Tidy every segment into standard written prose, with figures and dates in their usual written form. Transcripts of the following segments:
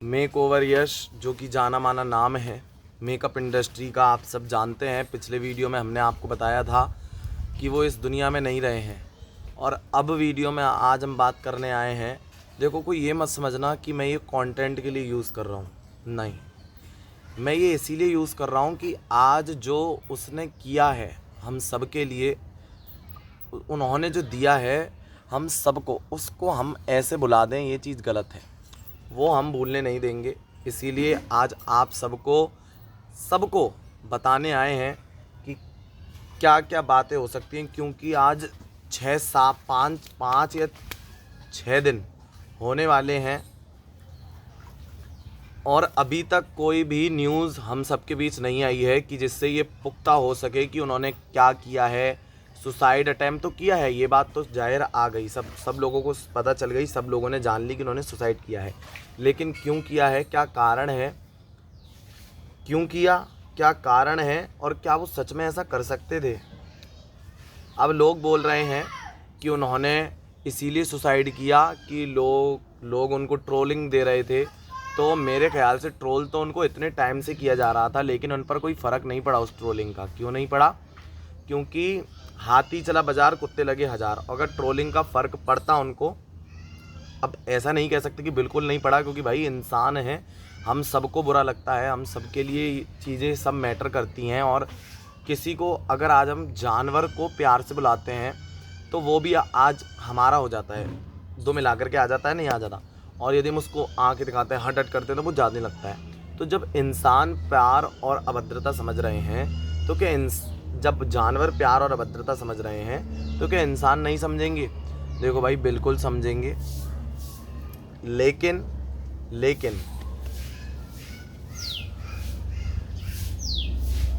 Make over यश, जो कि जाना माना नाम है मेकअप इंडस्ट्री का, आप सब जानते हैं। पिछले वीडियो में हमने आपको बताया था कि वो इस दुनिया में नहीं रहे हैं, और अब वीडियो में आज हम बात करने आए हैं। देखो, कोई ये मत समझना कि मैं ये कंटेंट के लिए यूज़ कर रहा हूँ, नहीं। मैं ये इसीलिए यूज़ कर रहा हूँ कि आज जो उसने किया है हम सब के लिए, उन्होंने जो दिया है हम सबको, उसको हम ऐसे बुला दें, ये चीज़ गलत है। वो हम भूलने नहीं देंगे। इसीलिए आज आप सबको बताने आए हैं कि क्या क्या बातें हो सकती हैं, क्योंकि आज 5 या 6 दिन होने वाले हैं और अभी तक कोई भी न्यूज़ हम सबके बीच नहीं आई है कि जिससे ये पुख्ता हो सके कि उन्होंने क्या किया है। सुसाइड अटैम्प्ट तो किया है, ये बात तो जाहिर आ गई, सब लोगों को पता चल गई, सब लोगों ने जान ली कि उन्होंने सुसाइड किया है। लेकिन क्यों किया है, क्या कारण है, क्यों किया, क्या कारण है, और क्या वो सच में ऐसा कर सकते थे। अब लोग बोल रहे हैं कि उन्होंने इसीलिए सुसाइड किया कि लोग उनको ट्रोलिंग दे रहे थे। तो मेरे ख्याल से ट्रोल तो उनको इतने टाइम से किया जा रहा था, लेकिन उन पर कोई फ़र्क नहीं पड़ा उस ट्रोलिंग का। क्यों नहीं पड़ा? क्योंकि हाथी चला बाजार, कुत्ते लगे हज़ार। अगर ट्रोलिंग का फ़र्क पड़ता उनको, अब ऐसा नहीं कह सकते कि बिल्कुल नहीं पड़ा, क्योंकि भाई इंसान है, हम सबको बुरा लगता है, हम सबके लिए चीज़ें सब मैटर करती हैं। और किसी को अगर आज हम जानवर को प्यार से बुलाते हैं तो वो भी आज हमारा हो जाता है, दो मिला करके आ जाता है, नहीं आ जाता। और यदि हम उसको आँखें दिखाते हैं, हट करते हैं, तो वो ज़्यादा लगता है। तो जब इंसान प्यार और अभद्रता समझ रहे हैं, तो क्या जब जानवर प्यार और अभद्रता समझ रहे हैं, तो क्या इंसान नहीं समझेंगे? देखो भाई, बिल्कुल समझेंगे। लेकिन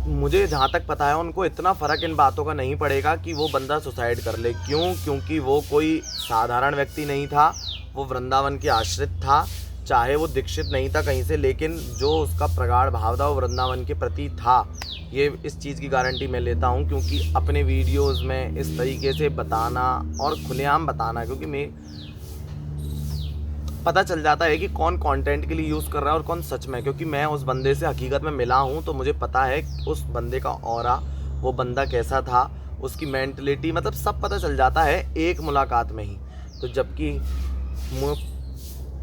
मुझे जहाँ तक पता है, उनको इतना फ़र्क इन बातों का नहीं पड़ेगा कि वो बंदा सुसाइड कर ले। क्यों? क्योंकि वो कोई साधारण व्यक्ति नहीं था, वो वृंदावन के आश्रित था। चाहे वो दीक्षित नहीं था कहीं से, लेकिन जो उसका प्रगाढ़ भाव था वो वृंदावन के प्रति था। ये इस चीज़ की गारंटी मैं लेता हूँ, क्योंकि अपने वीडियोज़ में इस तरीके से बताना और खुलेआम बताना, क्योंकि मैं पता चल जाता है कि कौन कंटेंट के लिए यूज़ कर रहा है और कौन सच में। क्योंकि मैं उस बंदे से हकीकत में मिला हूँ, तो मुझे पता है उस बंदे का ऑरा, वो बंदा कैसा था, उसकी मेंटलिटी, मतलब सब पता चल जाता है एक मुलाकात में ही। तो जबकि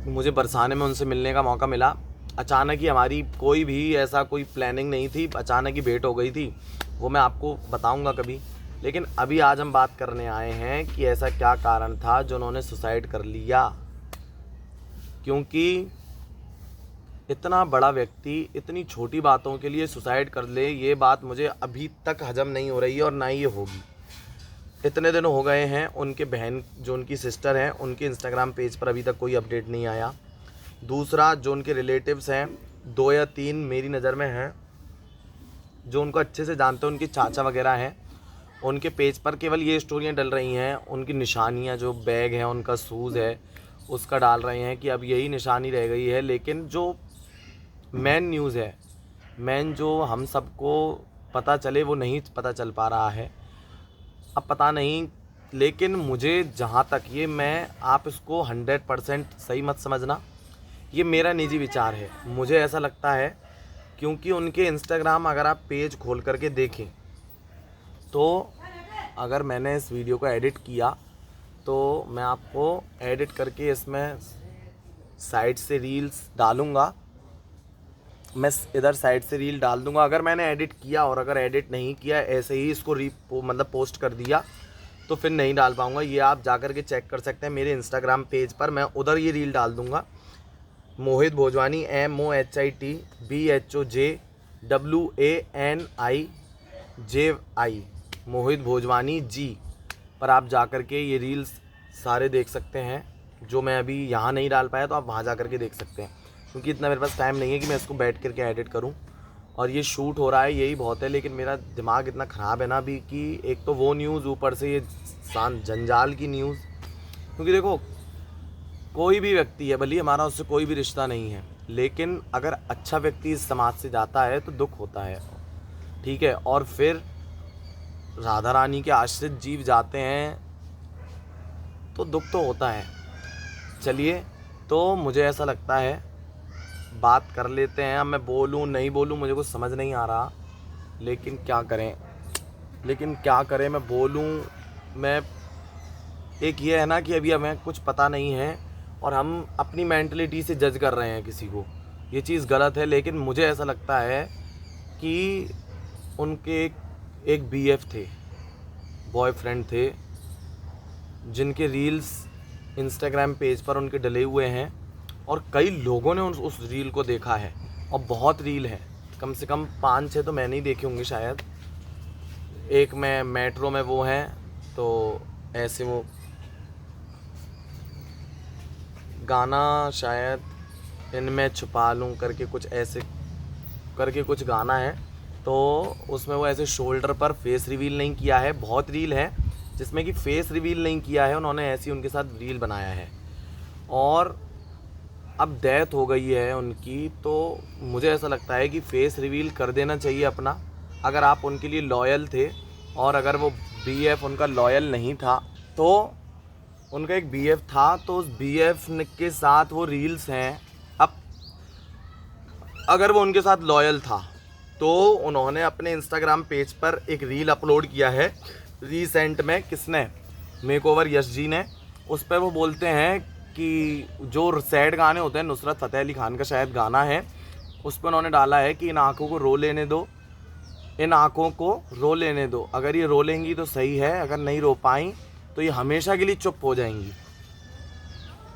मुझे बरसाने में उनसे मिलने का मौका मिला, अचानक ही, हमारी कोई भी ऐसा कोई प्लानिंग नहीं थी, अचानक ही भेंट हो गई थी। वो मैं आपको बताऊँगा कभी। लेकिन अभी आज हम बात करने आए हैं कि ऐसा क्या कारण था जो उन्होंने सुसाइड कर लिया। क्योंकि इतना बड़ा व्यक्ति इतनी छोटी बातों के लिए सुसाइड कर ले, ये बात मुझे अभी तक हजम नहीं हो रही है, और ना ही ये होगी। इतने दिन हो गए हैं, उनके बहन, जो उनकी सिस्टर हैं, उनके इंस्टाग्राम पेज पर अभी तक कोई अपडेट नहीं आया। दूसरा, जो उनके रिलेटिव्स हैं, 2 या 3 मेरी नज़र में हैं, जो उनको अच्छे से जानते हैं, उनके चाचा वगैरह हैं, उनके पेज पर केवल ये स्टोरियाँ डल रही हैं। उनकी निशानियाँ, जो बैग है उनका, शूज़ है, उसका डाल रहे हैं कि अब यही निशानी रह गई है। लेकिन जो मेन न्यूज़ है, मेन जो हम सबको पता चले, वो नहीं पता चल पा रहा है। अब पता नहीं, लेकिन मुझे जहाँ तक ये, मैं, आप इसको 100% सही मत समझना, ये मेरा निजी विचार है। मुझे ऐसा लगता है, क्योंकि उनके इंस्टाग्राम अगर आप पेज खोल करके देखें, तो अगर मैंने इस वीडियो को एडिट किया, तो मैं आपको एडिट करके इसमें साइड से रील्स डालूँगा, मैं इधर साइड से रील डाल दूँगा। अगर मैंने एडिट किया, और अगर एडिट नहीं किया, ऐसे ही इसको मतलब पोस्ट कर दिया, तो फिर नहीं डाल पाऊँगा। ये आप जा कर के चेक कर सकते हैं मेरे इंस्टाग्राम पेज पर, मैं उधर ये रील डाल दूँगा। मोहित भोजवानी, MOHITBHOJWANIJI, मोहित भोजवानी जी पर आप जा कर के ये रील्स सारे देख सकते हैं। जो मैं अभी यहाँ नहीं डाल पाया, तो आप वहाँ जा कर के देख सकते हैं, क्योंकि इतना मेरे पास टाइम नहीं है कि मैं इसको बैठ करके एडिट करूँ। और ये शूट हो रहा है, यही बहुत है। लेकिन मेरा दिमाग इतना ख़राब है ना अभी, कि एक तो वो न्यूज़, ऊपर से ये जंजाल की न्यूज़। क्योंकि देखो, कोई भी व्यक्ति है, भले हमारा उससे कोई भी रिश्ता नहीं है, लेकिन अगर अच्छा व्यक्ति इस समाज से जाता है तो दुख होता है, ठीक है। और फिर राधा रानी के आश्रित जीव जाते हैं, तो दुख तो होता है। चलिए, तो मुझे ऐसा लगता है बात कर लेते हैं। अब मैं बोलूँ नहीं बोलूँ मुझे कुछ समझ नहीं आ रहा, लेकिन क्या करें, मैं बोलूँ। मैं एक ये है ना कि अभी हमें कुछ पता नहीं है और हम अपनी मेंटलिटी से जज कर रहे हैं किसी को, ये चीज़ गलत है। लेकिन मुझे ऐसा लगता है कि उनके एक बीएफ थे, बॉयफ्रेंड थे, जिनके रील्स इंस्टाग्राम पेज पर उनके डले हुए हैं और कई लोगों ने उस रील को देखा है। और बहुत रील हैं, कम से कम 5-6 तो मैंने ही देखे होंगे शायद। एक में मेट्रो में वो हैं, तो ऐसे वो गाना शायद इनमें छुपा लूँ करके कुछ ऐसे करके कुछ गाना है, तो उसमें वो ऐसे शोल्डर पर फेस रिवील नहीं किया है। बहुत रील है जिसमें कि फेस रिवील नहीं किया है, उन्होंने ऐसी उनके साथ रील बनाया है। और अब डेथ हो गई है उनकी, तो मुझे ऐसा लगता है कि फेस रिवील कर देना चाहिए अपना, अगर आप उनके लिए लॉयल थे। और अगर वो बीएफ उनका लॉयल नहीं था, तो उनका एक बीएफ था, तो उस बीएफ के साथ वो रील्स हैं। अब अगर वो उनके साथ लॉयल था तो उन्होंने अपने इंस्टाग्राम पेज पर एक रील अपलोड किया है रिसेंट में। किसने? मेकओवर यश जी ने। उस पर वो बोलते हैं कि जो सैड गाने होते हैं, नुसरत फ़तेह अली खान का शायद गाना है, उस पर उन्होंने डाला है कि इन आँखों को रो लेने दो, इन आँखों को रो लेने दो, अगर ये रो लेंगी तो सही है, अगर नहीं रो पाई तो ये हमेशा के लिए चुप हो जाएंगी।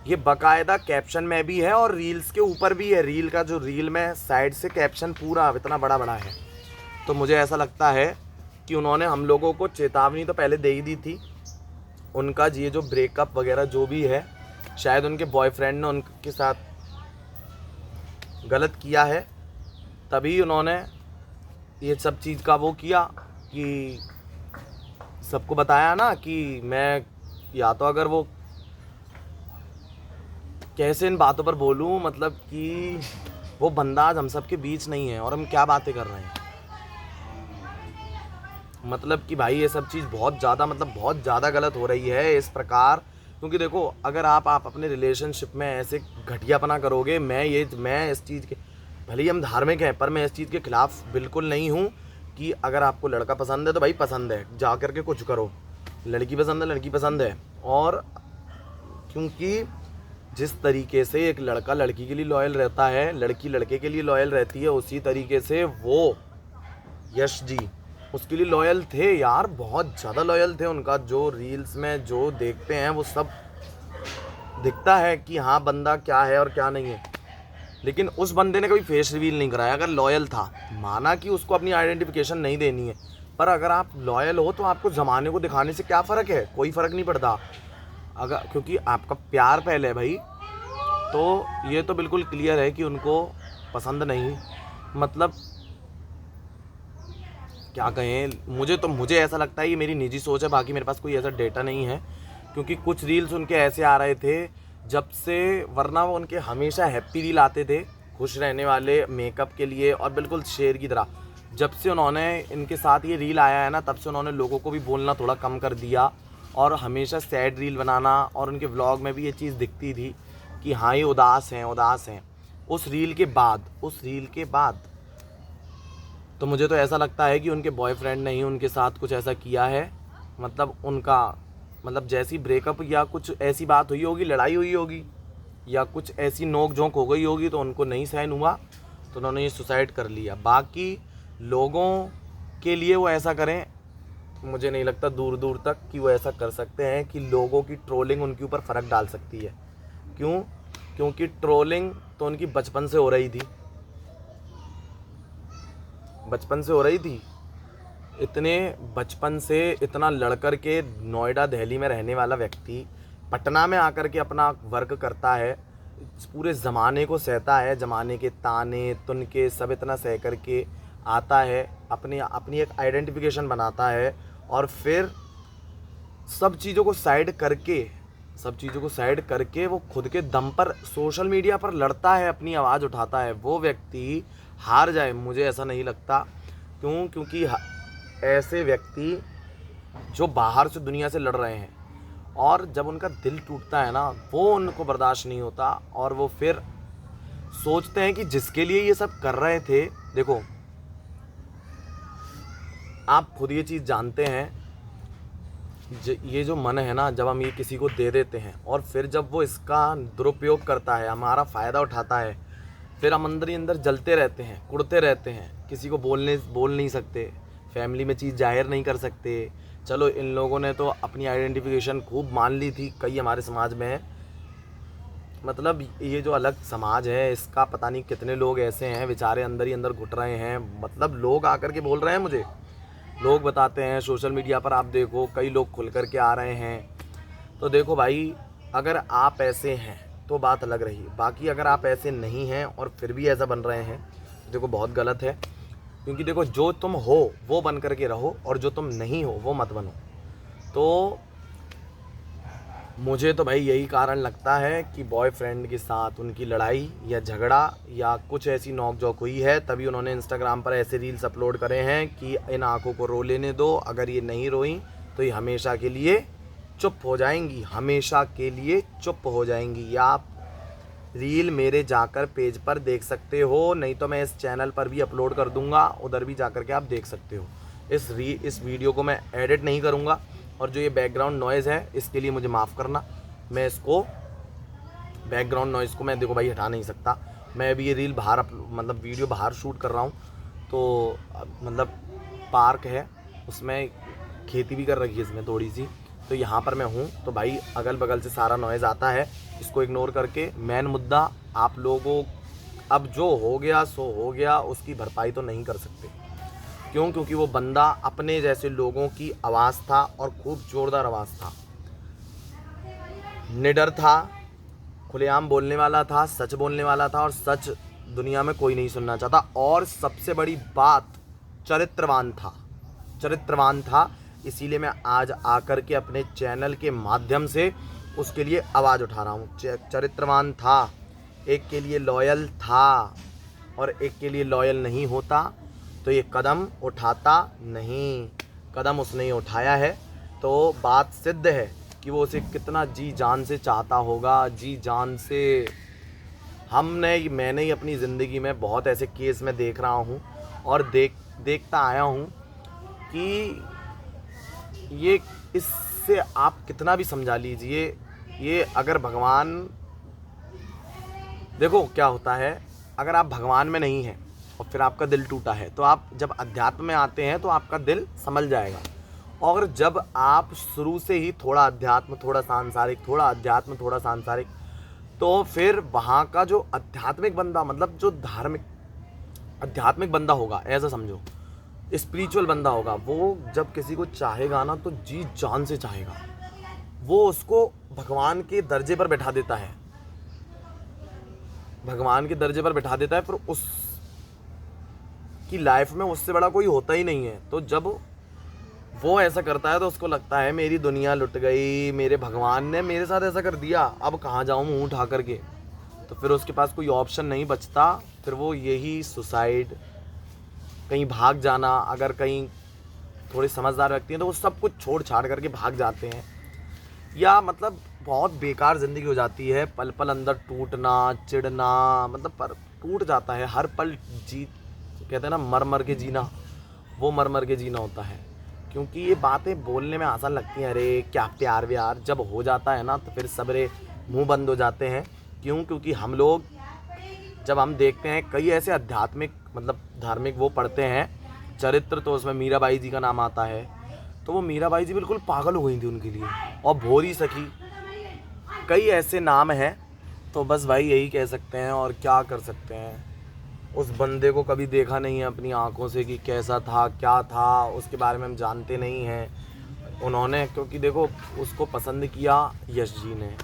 ये बाकायदा कैप्शन में भी है और रील्स के ऊपर भी है। रील का जो रील में साइड से कैप्शन पूरा इतना बड़ा बड़ा है। तो मुझे ऐसा लगता है कि उन्होंने हम लोगों को चेतावनी तो पहले दे ही दी थी। उनका ये जो ब्रेकअप वगैरह जो भी है, शायद उनके बॉयफ्रेंड ने उनके साथ गलत किया है, तभी उन्होंने ये सब चीज़ का वो किया कि सबको बताया ना कि मैं, या तो अगर वो कैसे इन बातों पर बोलूँ, मतलब कि वो बंदा आज हम सब के बीच नहीं है और हम क्या बातें कर रहे हैं। मतलब कि भाई ये सब चीज़ बहुत ज़्यादा गलत हो रही है इस प्रकार। क्योंकि देखो, अगर आप अपने रिलेशनशिप में ऐसे घटियापना करोगे, मैं इस चीज़ के, भले ही हम धार्मिक हैं, पर मैं इस चीज़ के ख़िलाफ़ बिल्कुल नहीं हूँ कि अगर आपको लड़का पसंद है तो भाई पसंद है, जा कर के कुछ करो। लड़की पसंद है। और क्योंकि जिस तरीके से एक लड़का लड़की के लिए लॉयल रहता है, लड़की लड़के के लिए लॉयल रहती है, उसी तरीके से वो यश जी उसके लिए लॉयल थे यार, बहुत ज़्यादा लॉयल थे। उनका जो रील्स में जो देखते हैं वो सब दिखता है कि हाँ बंदा क्या है और क्या नहीं है। लेकिन उस बंदे ने कभी फेस रिवील नहीं कराया। अगर लॉयल था, माना कि उसको अपनी आइडेंटिफिकेशन नहीं देनी है, पर अगर आप लॉयल हो तो आपको ज़माने को दिखाने से क्या फ़र्क है? कोई फ़र्क नहीं पड़ता। अगर क्योंकि आपका प्यार पहले है भाई, तो ये तो बिल्कुल क्लियर है कि उनको पसंद नहीं। मतलब क्या कहें, मुझे ऐसा लगता है, ये मेरी निजी सोच है, बाकी मेरे पास कोई ऐसा डेटा नहीं है। क्योंकि कुछ रील्स उनके ऐसे आ रहे थे जब से, वरना वो उनके हमेशा हैप्पी रील आते थे, खुश रहने वाले, मेकअप के लिए और बिल्कुल शेर की तरह। जब से उन्होंने इनके साथ ये रील आया है ना, तब से उन्होंने लोगों को भी बोलना थोड़ा कम कर दिया और हमेशा सैड रील बनाना। और उनके व्लॉग में भी ये चीज़ दिखती थी कि हाँ ये उदास हैं। उस रील के बाद तो मुझे तो ऐसा लगता है कि उनके बॉयफ्रेंड ने ही उनके साथ कुछ ऐसा किया है। मतलब जैसी ब्रेकअप या कुछ ऐसी बात हुई होगी, लड़ाई हुई होगी या कुछ ऐसी नोक झोंक हो गई होगी, तो उनको नहीं सहन हुआ तो उन्होंने ये सुसाइड कर लिया। बाकी लोगों के लिए वो ऐसा करें, मुझे नहीं लगता दूर दूर तक कि वो ऐसा कर सकते हैं कि लोगों की ट्रोलिंग उनके ऊपर फ़र्क डाल सकती है। क्यों? क्योंकि ट्रोलिंग तो उनकी बचपन से हो रही थी। इतने बचपन से इतना लड़कर के नोएडा दिल्ली में रहने वाला व्यक्ति पटना में आकर के अपना वर्क करता है, पूरे ज़माने को सहता है, ज़माने के ताने तुनके सब इतना सह कर के आता है, अपनी एक आइडेंटिफिकेशन बनाता है और फिर सब चीज़ों को साइड करके वो खुद के दम पर सोशल मीडिया पर लड़ता है, अपनी आवाज़ उठाता है। वो व्यक्ति हार जाए, मुझे ऐसा नहीं लगता। क्योंकि ऐसे व्यक्ति जो बाहर से दुनिया से लड़ रहे हैं और जब उनका दिल टूटता है ना, वो उनको बर्दाश्त नहीं होता और वो फिर सोचते हैं कि जिसके लिए ये सब कर रहे थे, देखो आप खुद ये चीज़ जानते हैं, ये जो मन है ना, जब हम ये किसी को दे देते हैं और फिर जब वो इसका दुरुपयोग करता है, हमारा फ़ायदा उठाता है, फिर हम अंदर ही अंदर जलते रहते हैं, कुड़ते रहते हैं, किसी को बोल नहीं सकते, फैमिली में चीज़ जाहिर नहीं कर सकते। चलो इन लोगों ने तो अपनी आइडेंटिफिकेशन खूब मान ली थी, कई हमारे समाज में है, मतलब ये जो अलग समाज है इसका पता नहीं कितने लोग ऐसे हैं बेचारे अंदर ही अंदर घुट रहे हैं। मतलब लोग आकर के बोल रहे हैं मुझे, लोग बताते हैं सोशल मीडिया पर, आप देखो कई लोग खुल कर के आ रहे हैं। तो देखो भाई, अगर आप ऐसे हैं तो बात अलग रही, बाकी अगर आप ऐसे नहीं हैं और फिर भी ऐसा बन रहे हैं तो देखो बहुत गलत है। क्योंकि देखो जो तुम हो वो बन करके रहो और जो तुम नहीं हो वो मत बनो। तो मुझे तो भाई यही कारण लगता है कि बॉयफ्रेंड के साथ उनकी लड़ाई या झगड़ा या कुछ ऐसी नोकझोंक हुई है, तभी उन्होंने इंस्टाग्राम पर ऐसे रील्स अपलोड करे हैं कि इन आंखों को रो लेने दो, अगर ये नहीं रोई तो ये हमेशा के लिए चुप हो जाएंगी, हमेशा के लिए चुप हो जाएंगी। या आप रील मेरे जाकर पेज पर देख सकते हो, नहीं तो मैं इस चैनल पर भी अपलोड कर दूंगा, उधर भी जाकर के आप देख सकते हो। इस वीडियो को मैं एडिट नहीं करूंगा और जो ये बैकग्राउंड नॉइज़ है इसके लिए मुझे माफ़ करना, मैं इसको बैकग्राउंड नॉइज़ को मैं देखो भाई हटा नहीं सकता। मैं अभी ये रील बाहर मतलब वीडियो बाहर शूट कर रहा हूँ, तो मतलब पार्क है, उसमें खेती भी कर रखी है इसमें थोड़ी सी, तो यहाँ पर मैं हूँ, तो भाई अगल बगल से सारा नॉइज़ आता है, इसको इग्नोर करके मेन मुद्दा आप लोगों, अब जो हो गया सो हो गया, उसकी भरपाई तो नहीं कर सकते। क्यों? क्योंकि वो बंदा अपने जैसे लोगों की आवाज़ था और खूब ज़ोरदार आवाज़ था, निडर था, खुलेआम बोलने वाला था, सच बोलने वाला था, और सच दुनिया में कोई नहीं सुनना चाहता। और सबसे बड़ी बात, चरित्रवान था। इसीलिए मैं आज आकर के अपने चैनल के माध्यम से उसके लिए आवाज़ उठा रहा हूँ। चरित्रवान था, एक के लिए लॉयल था, और एक के लिए लॉयल नहीं होता तो ये कदम उठाता नहीं। कदम उसने ही उठाया है, तो बात सिद्ध है कि वो उसे कितना जी जान से चाहता होगा, जी जान से। मैंने ही अपनी ज़िंदगी में बहुत ऐसे केस में देख रहा हूँ और देखता आया हूँ कि ये, इससे आप कितना भी समझा लीजिए, ये अगर भगवान, देखो क्या होता है, अगर आप भगवान में नहीं हैं और फिर आपका दिल टूटा है, तो आप जब अध्यात्म में आते हैं तो आपका दिल संभल जाएगा। और जब आप शुरू से ही थोड़ा अध्यात्म थोड़ा सांसारिक, थोड़ा अध्यात्म थोड़ा सांसारिक, तो फिर वहाँ का जो आध्यात्मिक बंदा, मतलब जो धार्मिक आध्यात्मिक बंदा होगा, ऐसा समझो स्पिरिचुअल बंदा होगा, वो जब किसी को चाहेगा ना तो जी जान से चाहेगा, वो उसको भगवान के दर्जे पर बैठा देता है, भगवान के दर्जे पर बैठा देता है, फिर उस की लाइफ में उससे बड़ा कोई होता ही नहीं है। तो जब वो ऐसा करता है तो उसको लगता है मेरी दुनिया लुट गई, मेरे भगवान ने मेरे साथ ऐसा कर दिया, अब कहाँ जाऊँ मुँह उठा करके। तो फिर उसके पास कोई ऑप्शन नहीं बचता, फिर वो यही सुसाइड, कहीं भाग जाना, अगर कहीं थोड़े समझदार व्यक्ति हैं तो वो सब कुछ छोड़ छाड़ करके भाग जाते हैं, या मतलब बहुत बेकार ज़िंदगी हो जाती है, पल पल अंदर टूटना, चिढ़ना, मतलब पर टूट जाता है हर पल। कहते हैं ना मर मर के जीना, वो मर मर के जीना होता है। क्योंकि ये बातें बोलने में आसान लगती हैं, अरे क्या प्यार व्यार, जब हो जाता है ना तो फिर सबरे मुंह बंद हो जाते हैं। क्यों? क्योंकि हम लोग जब हम देखते हैं कई ऐसे आध्यात्मिक, मतलब धार्मिक वो पढ़ते हैं चरित्र, तो उसमें मीराबाई जी का नाम आता है, तो वो मीराबाई जी बिल्कुल पागल हो गई थी उनके लिए, और भोरी सखी, कई ऐसे नाम हैं। तो बस भाई यही कह सकते हैं, और क्या कर सकते हैं। उस बंदे को कभी देखा नहीं है अपनी आंखों से कि कैसा था, क्या था, उसके बारे में हम जानते नहीं हैं। उन्होंने, क्योंकि देखो उसको पसंद किया यश जी ने,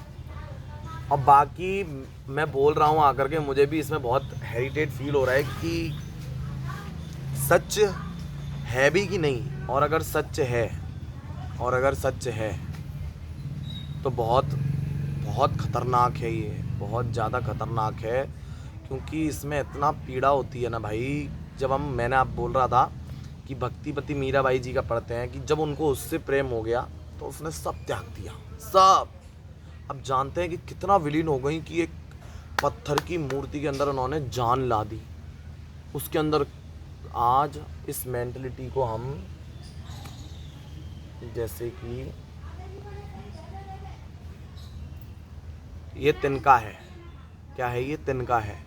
और बाकी मैं बोल रहा हूँ आकर के, मुझे भी इसमें बहुत हेरिटेट फील हो रहा है कि सच है भी कि नहीं, और अगर सच है तो बहुत बहुत ख़तरनाक है, ये बहुत ज़्यादा ख़तरनाक है। क्योंकि इसमें इतना पीड़ा होती है ना भाई। जब मैंने आप बोल रहा था कि भक्तिपति मीराबाई जी का पढ़ते हैं कि जब उनको उससे प्रेम हो गया तो उसने सब त्याग दिया, सब। अब जानते हैं कि कितना विलीन हो गई कि एक पत्थर की मूर्ति के अंदर उन्होंने जान ला दी उसके अंदर। आज इस मेंटलिटी को हम, जैसे कि ये तिनका है, क्या है ये? तिनका है।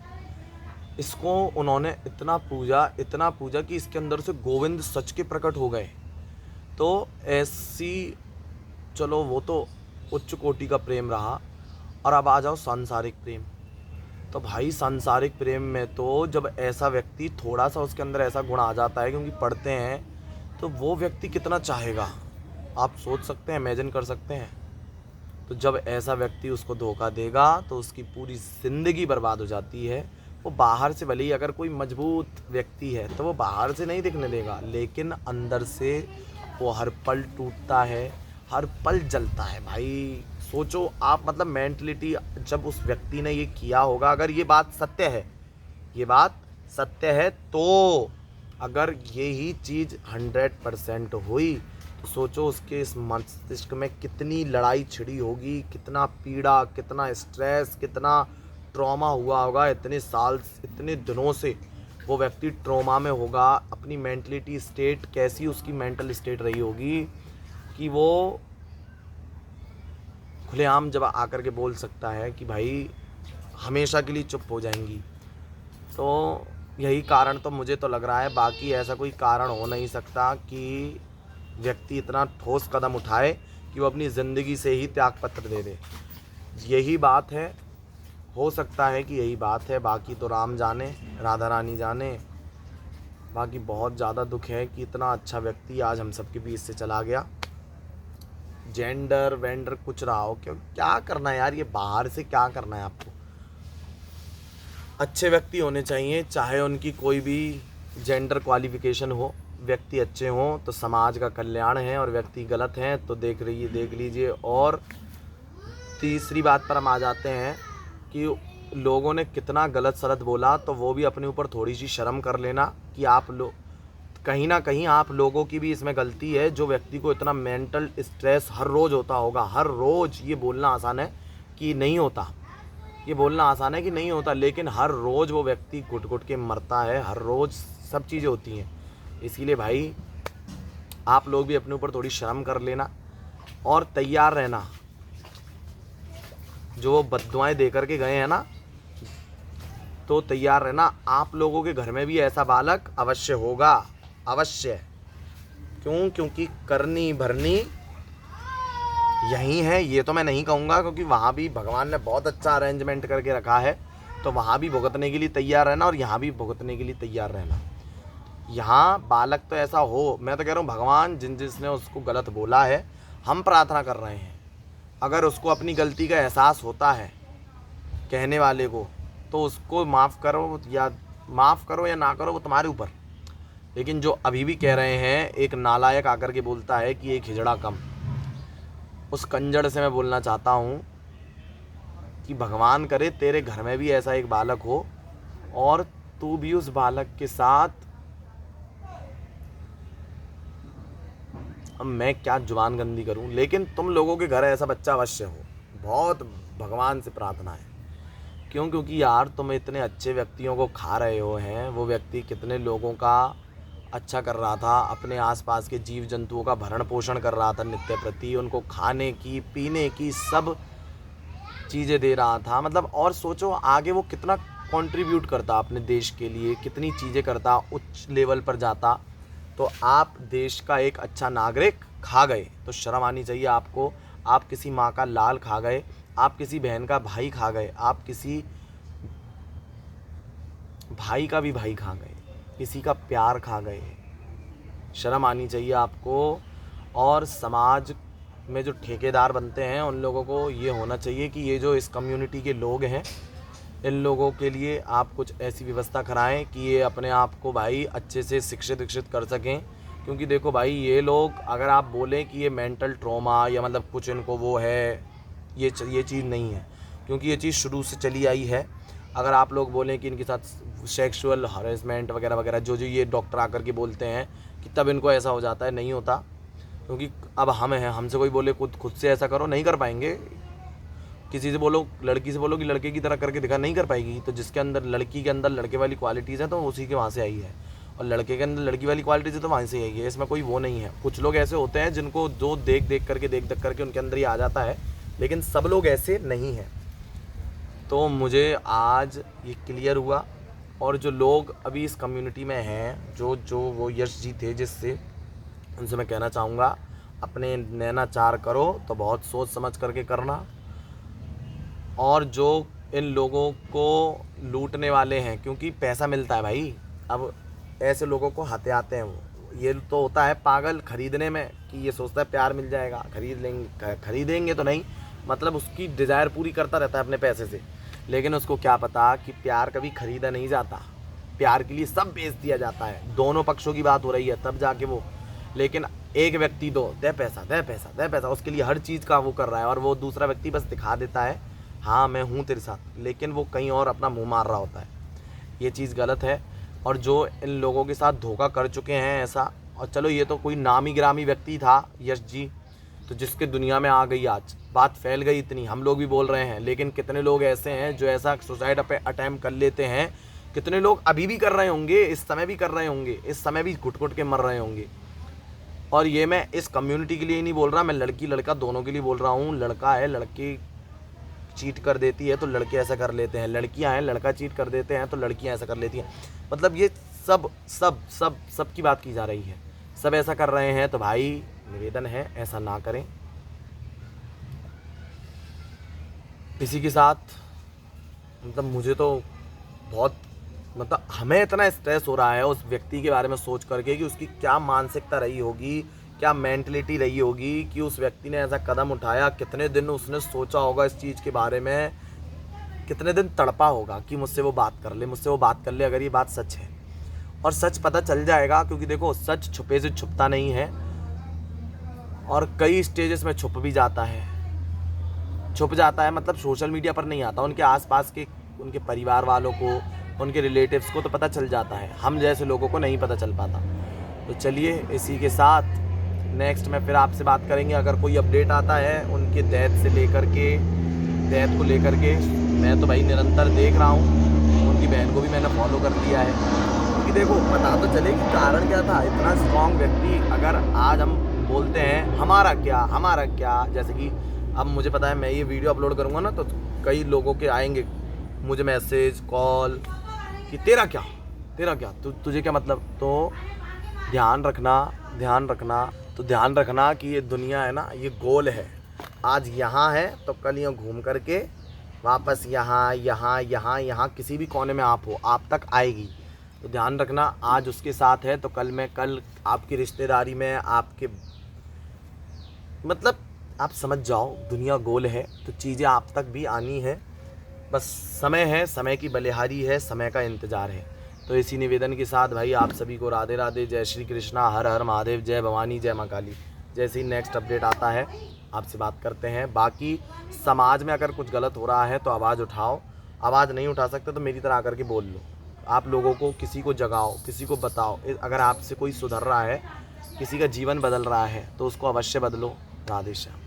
इसको उन्होंने इतना पूजा कि इसके अंदर से गोविंद सच के प्रकट हो गए। तो ऐसी, चलो वो तो उच्च कोटि का प्रेम रहा। और अब आ जाओ सांसारिक प्रेम। तो भाई सांसारिक प्रेम में तो जब ऐसा व्यक्ति, थोड़ा सा उसके अंदर ऐसा गुण आ जाता है, क्योंकि पढ़ते हैं, तो वो व्यक्ति कितना चाहेगा, आप सोच सकते हैं, इमेजिन कर सकते हैं। तो जब ऐसा व्यक्ति उसको धोखा देगा तो उसकी पूरी ज़िंदगी बर्बाद हो जाती है। वो बाहर से भले ही अगर कोई मजबूत व्यक्ति है तो वो बाहर से नहीं दिखने देगा, लेकिन अंदर से वो हर पल टूटता है, हर पल जलता है। भाई सोचो आप, मतलब मेंटलिटी, जब उस व्यक्ति ने ये किया होगा, अगर ये बात सत्य है, ये बात सत्य है, तो अगर यही चीज़ 100% हुई तो सोचो उसके इस मस्तिष्क में कितनी लड़ाई छिड़ी होगी, कितना पीड़ा, कितना स्ट्रेस, कितना ट्रॉमा हुआ होगा। इतने साल, इतने दिनों से वो व्यक्ति ट्रॉमा में होगा। अपनी मेंटलिटी स्टेट कैसी, उसकी मेंटल स्टेट रही होगी कि वो खुलेआम जब आकर के बोल सकता है कि भाई हमेशा के लिए चुप हो जाएंगी। तो यही कारण तो मुझे तो लग रहा है, बाकी ऐसा कोई कारण हो नहीं सकता कि व्यक्ति इतना ठोस कदम उठाए कि वो अपनी ज़िंदगी से ही त्यागपत्र दे दे। यही बात है, हो सकता है कि यही बात है, बाकी तो राम जाने, राधा रानी जाने। बाकी बहुत ज़्यादा दुख है कि इतना अच्छा व्यक्ति आज हम सबके बीच से चला गया। जेंडर वेंडर कुछ रहा हो, क्यों, क्या करना है यार, ये बाहर से क्या करना है आपको। अच्छे व्यक्ति होने चाहिए, चाहे उनकी कोई भी जेंडर क्वालिफिकेशन हो। व्यक्ति अच्छे हों तो समाज का कल्याण है, और व्यक्ति गलत हैं तो देख लीजिए। और तीसरी बात पर हम आ जाते हैं कि लोगों ने कितना गलत सलत बोला, तो वो भी अपने ऊपर थोड़ी सी शर्म कर लेना कि आप लोग, कहीं ना कहीं आप लोगों की भी इसमें गलती है। जो व्यक्ति को इतना मेंटल स्ट्रेस हर रोज़ होता होगा, हर रोज़, ये बोलना आसान है कि नहीं होता, ये बोलना आसान है कि नहीं होता, लेकिन हर रोज़ वो व्यक्ति घुट घुट के मरता है, हर रोज़ सब चीज़ें होती हैं। इसीलिए भाई आप लोग भी अपने ऊपर थोड़ी शर्म कर लेना और तैयार रहना। जो वो बद्दुआएं दे करके गए हैं ना, तो तैयार रहना। आप लोगों के घर में भी ऐसा बालक अवश्य होगा, अवश्य। क्यों? क्योंकि करनी भरनी यही है। ये तो मैं नहीं कहूँगा, क्योंकि वहाँ भी भगवान ने बहुत अच्छा अरेंजमेंट करके रखा है, तो वहाँ भी भुगतने के लिए तैयार रहना और यहाँ भी भुगतने के लिए तैयार रहना। यहाँ बालक तो ऐसा हो, मैं तो कह रहा हूँ भगवान जिसने उसको गलत बोला है, हम प्रार्थना कर रहे हैं, अगर उसको अपनी गलती का एहसास होता है कहने वाले को, तो उसको माफ़ करो या ना करो, वो तुम्हारे ऊपर। लेकिन जो अभी भी कह रहे हैं, एक नालायक आकर के बोलता है कि एक हिजड़ा कम, उस कंजड़ से मैं बोलना चाहता हूँ कि भगवान करे तेरे घर में भी ऐसा एक बालक हो और तू भी उस बालक के साथ, अब मैं क्या जुबान गंदी करूं, लेकिन तुम लोगों के घर ऐसा बच्चा अवश्य हो। बहुत भगवान से प्रार्थना है। क्यों? क्योंकि यार तुम इतने अच्छे व्यक्तियों को खा रहे हो हैं। वो व्यक्ति कितने लोगों का अच्छा कर रहा था, अपने आसपास के जीव जंतुओं का भरण पोषण कर रहा था नित्य प्रति, उनको खाने की, पीने की सब चीज़ें दे रहा था। मतलब और सोचो आगे वो कितना कंट्रीब्यूट करता अपने देश के लिए, कितनी चीज़ें करता, उच्च लेवल पर जाता। तो आप देश का एक अच्छा नागरिक खा गए तो शर्म आनी चाहिए आपको। आप किसी माँ का लाल खा गए, आप किसी बहन का भाई खा गए, आप किसी भाई का भी भाई खा गए, किसी का प्यार खा गए। शर्म आनी चाहिए आपको। और समाज में जो ठेकेदार बनते हैं उन लोगों को ये होना चाहिए कि ये जो इस कम्युनिटी के लोग हैं, इन लोगों के लिए आप कुछ ऐसी व्यवस्था कराएं कि ये अपने आप को भाई अच्छे से शिक्षित विकसित कर सकें। क्योंकि देखो भाई, ये लोग, अगर आप बोलें कि ये मेंटल ट्रॉमा या मतलब कुछ इनको वो है, ये चीज़ नहीं है, क्योंकि ये चीज़ शुरू से चली आई है। अगर आप लोग बोलें कि इनके साथ सेक्सुअल हरेसमेंट वगैरह वगैरह जो ये डॉक्टर आकर के बोलते हैं कि तब इनको ऐसा हो जाता है, नहीं होता। क्योंकि अब हम हैं, हमसे कोई बोले खुद से ऐसा करो, नहीं कर पाएंगे। किसी से बोलो, लड़की से बोलो कि लड़के की तरह करके दिखा, नहीं कर पाएगी। तो जिसके अंदर, लड़की के अंदर लड़के वाली क्वालिटीज़ हैं तो उसी के वहाँ से आई है, और लड़के के अंदर लड़की वाली क्वालिटीज़ है तो वहाँ से आई है। इसमें कोई वो नहीं है। कुछ लोग ऐसे होते हैं जिनको जो देख करके उनके अंदर ही आ जाता है, लेकिन सब लोग ऐसे नहीं हैं। तो मुझे आज ये क्लियर हुआ। और जो लोग अभी इस कम्युनिटी में हैं, जो वो यश जी थे जिससे, उनसे मैं कहना चाहूँगा, अपने नैनाचार करो तो बहुत सोच समझ करके करना। और जो इन लोगों को लूटने वाले हैं, क्योंकि पैसा मिलता है भाई, अब ऐसे लोगों को हथियाते हैं वो। ये तो होता है पागल खरीदने में, कि ये सोचता है प्यार मिल जाएगा, खरीदेंगे तो नहीं, मतलब उसकी डिज़ायर पूरी करता रहता है अपने पैसे से। लेकिन उसको क्या पता कि प्यार कभी खरीदा नहीं जाता, प्यार के लिए सब बेच दिया जाता है। दोनों पक्षों की बात हो रही है तब जाके वो, लेकिन एक व्यक्ति दे पैसा, उसके लिए हर चीज़ का वो कर रहा है, और वो दूसरा व्यक्ति बस दिखा देता है हाँ मैं हूँ तेरे साथ, लेकिन वो कहीं और अपना मुंह मार रहा होता है। ये चीज़ गलत है। और जो इन लोगों के साथ धोखा कर चुके हैं ऐसा, और चलो ये तो कोई नामी गिरामी व्यक्ति था यश जी, तो जिसके दुनिया में आ गई, आज बात फैल गई इतनी, हम लोग भी बोल रहे हैं, लेकिन कितने लोग ऐसे हैं जो ऐसा सुसाइड अटैम्प्ट कर लेते हैं। कितने लोग अभी भी कर रहे होंगे, इस समय भी कर रहे होंगे, इस समय भी घुट के मर रहे होंगे। और ये मैं इस कम्युनिटी के लिए ही नहीं बोल रहा, मैं लड़की लड़का दोनों के लिए बोल रहा हूँ। लड़का है, लड़की चीट कर देती है तो लड़के ऐसा कर लेते हैं, लड़कियां हैं, लड़का चीट कर देते हैं तो लड़कियां ऐसा कर लेती हैं। मतलब ये सब की बात की जा रही है, सब ऐसा कर रहे हैं। तो भाई निवेदन है, ऐसा ना करें किसी के साथ। मतलब मुझे तो बहुत, मतलब हमें इतना स्ट्रेस हो रहा है उस व्यक्ति के बारे में सोच करके कि उसकी क्या मानसिकता रही होगी, क्या मेंटलिटी रही होगी कि उस व्यक्ति ने ऐसा कदम उठाया। कितने दिन उसने सोचा होगा इस चीज़ के बारे में, कितने दिन तड़पा होगा कि मुझसे वो बात कर ले अगर ये बात सच है। और सच पता चल जाएगा, क्योंकि देखो सच छुपे से छुपता नहीं है, और कई स्टेजेस में छुप भी जाता है, मतलब सोशल मीडिया पर नहीं आता, उनके आसपास के, उनके परिवार वालों को, उनके रिलेटिव्स को तो पता चल जाता है, हम जैसे लोगों को नहीं पता चल पाता। तो चलिए इसी के साथ नेक्स्ट में फिर आपसे बात करेंगे। अगर कोई अपडेट आता है उनके डेथ को लेकर के, मैं तो भाई निरंतर देख रहा हूँ, उनकी बहन को भी मैंने फॉलो कर दिया है, क्योंकि देखो पता तो चले कि कारण क्या था। इतना स्ट्रॉन्ग व्यक्ति, अगर आज हम बोलते हैं हमारा क्या, जैसे कि अब मुझे पता है मैं ये वीडियो अपलोड करूँगा ना, तो कई लोगों के आएंगे मुझे मैसेज कॉल कि तेरा क्या तुझे क्या मतलब। तो ध्यान रखना कि ये दुनिया है ना, ये गोल है। आज यहाँ है तो कल यहाँ घूम करके वापस यहाँ किसी भी कोने में आप हो, आप तक आएगी। तो ध्यान रखना, आज उसके साथ है तो कल आपकी रिश्तेदारी में, आपके, मतलब आप समझ जाओ, दुनिया गोल है तो चीज़ें आप तक भी आनी है। बस समय है, समय की बलिहारी है, समय का इंतज़ार है। तो इसी निवेदन के साथ भाई आप सभी को राधे राधे, जय श्री कृष्णा, हर हर महादेव, जय भवानी, जय माँ काली। जैसे ही नेक्स्ट अपडेट आता है आपसे बात करते हैं। बाकी समाज में अगर कुछ गलत हो रहा है तो आवाज़ उठाओ, आवाज़ नहीं उठा सकते तो मेरी तरह आकर के बोल लो। आप लोगों को, किसी को जगाओ, किसी को बताओ। अगर आपसे कोई सुधर रहा है, किसी का जीवन बदल रहा है तो उसको अवश्य बदलो। राधे श्याम।